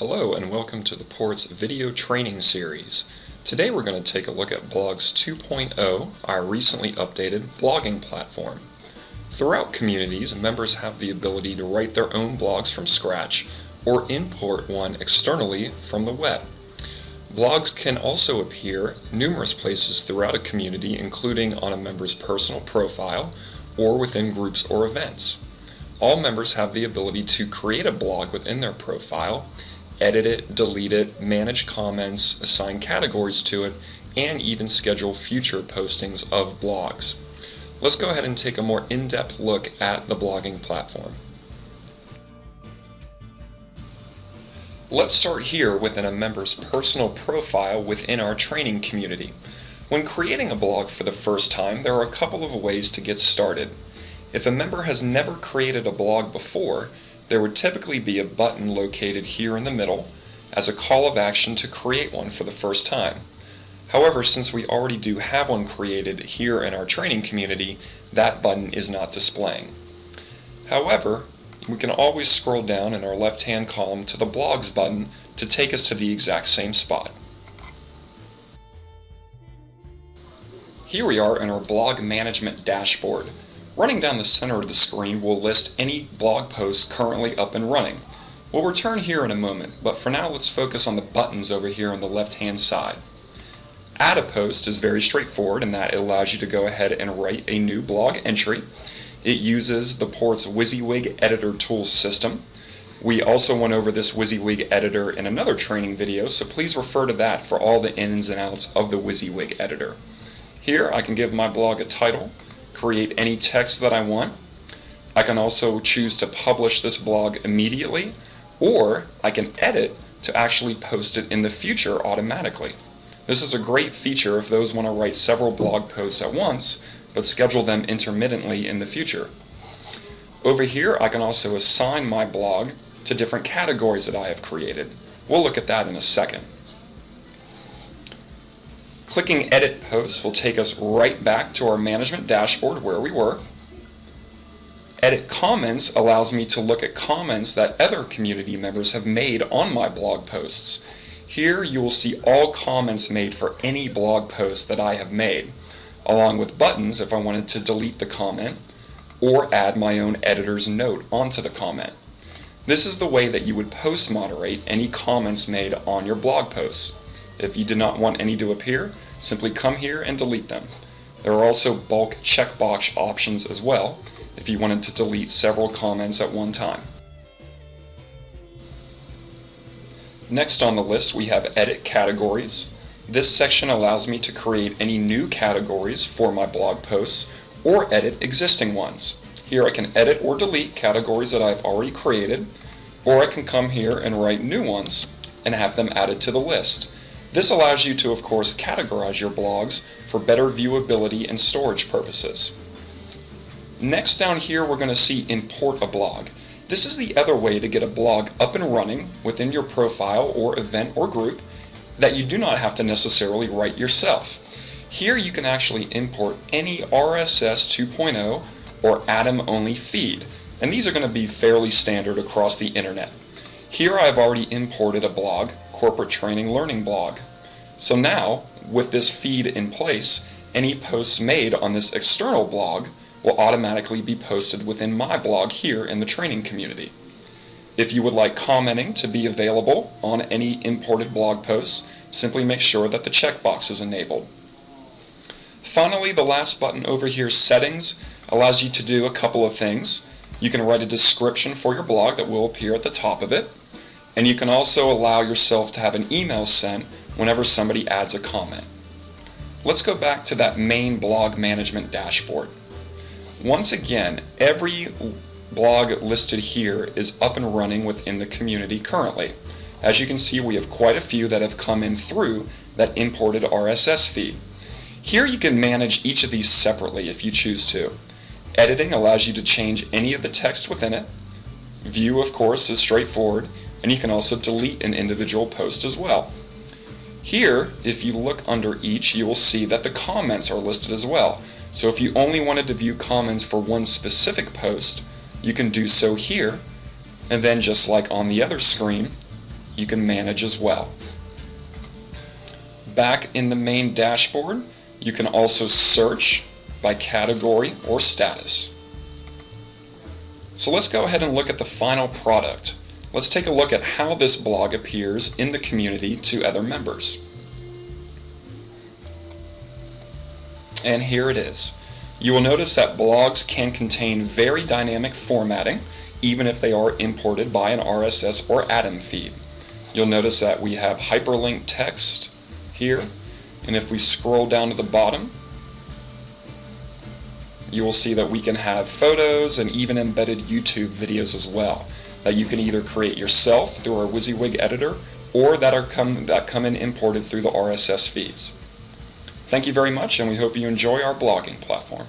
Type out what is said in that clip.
Hello and welcome to the Ports video training series. Today we're going to take a look at Blogs 2.0, our recently updated blogging platform. Throughout communities, members have the ability to write their own blogs from scratch or import one externally from the web. Blogs can also appear numerous places throughout a community, including on a member's personal profile or within groups or events. All members have the ability to create a blog within their profile, edit it, delete it, manage comments, assign categories to it, and even schedule future postings of blogs. Let's go ahead and take a more in-depth look at the blogging platform. Let's start here within a member's personal profile within our training community. When creating a blog for the first time, there are a couple of ways to get started. If a member has never created a blog before, there would typically be a button located here in the middle as a call of action to create one for the first time. However, since we already do have one created here in our training community, that button is not displaying. However, we can always scroll down in our left-hand column to the Blogs button to take us to the exact same spot. Here we are in our blog management dashboard. Running down the center of the screen will list any blog posts currently up and running. We'll return here in a moment, but for now let's focus on the buttons over here on the left-hand side. Add a post is very straightforward in that it allows you to go ahead and write a new blog entry. It uses the Ports WYSIWYG editor tool system. We also went over this WYSIWYG editor in another training video, so please refer to that for all the ins and outs of the WYSIWYG editor. Here I can give my blog a title, create any text that I want. I can also choose to publish this blog immediately, or I can edit to actually post it in the future automatically. This is a great feature if those want to write several blog posts at once, but schedule them intermittently in the future. Over here I can also assign my blog to different categories that I have created. We'll look at that in a second. Clicking Edit Posts will take us right back to our management dashboard where we were. Edit Comments allows me to look at comments that other community members have made on my blog posts. Here you will see all comments made for any blog post that I have made, along with buttons if I wanted to delete the comment or add my own editor's note onto the comment. This is the way that you would post moderate any comments made on your blog posts. If you did not want any to appear, simply come here and delete them. There are also bulk checkbox options as well if you wanted to delete several comments at one time. Next on the list we have Edit Categories. This section allows me to create any new categories for my blog posts or edit existing ones. Here I can edit or delete categories that I've already created, or I can come here and write new ones and have them added to the list. This allows you to, of course, categorize your blogs for better viewability and storage purposes. Next down here we're going to see Import a Blog. This is the other way to get a blog up and running within your profile or event or group that you do not have to necessarily write yourself. Here you can actually import any RSS 2.0 or Atom-only feed, and these are going to be fairly standard across the internet. Here I've already imported a blog, Corporate Training Learning Blog. So now, with this feed in place, any posts made on this external blog will automatically be posted within my blog here in the training community. If you would like commenting to be available on any imported blog posts, simply make sure that the checkbox is enabled. Finally, the last button over here, Settings, allows you to do a couple of things. You can write a description for your blog that will appear at the top of it, and you can also allow yourself to have an email sent whenever somebody adds a comment. Let's go back to that main blog management dashboard. Once again, every blog listed here is up and running within the community currently. As you can see, we have quite a few that have come in through that imported RSS feed. Here you can manage each of these separately if you choose to. Editing allows you to change any of the text within it. View, of course, is straightforward, and you can also delete an individual post as well. Here, if you look under each, you will see that the comments are listed as well. So if you only wanted to view comments for one specific post, you can do so here, and then just like on the other screen, you can manage as well. Back in the main dashboard, you can also search by category or status. So let's go ahead and look at the final product. Let's take a look at how this blog appears in the community to other members. And here it is. You will notice that blogs can contain very dynamic formatting, even if they are imported by an RSS or Atom feed. You'll notice that we have hyperlinked text here, and if we scroll down to the bottom, you will see that we can have photos and even embedded YouTube videos as well, that you can either create yourself through our WYSIWYG editor or that come in imported through the RSS feeds. Thank you very much, and we hope you enjoy our blogging platform.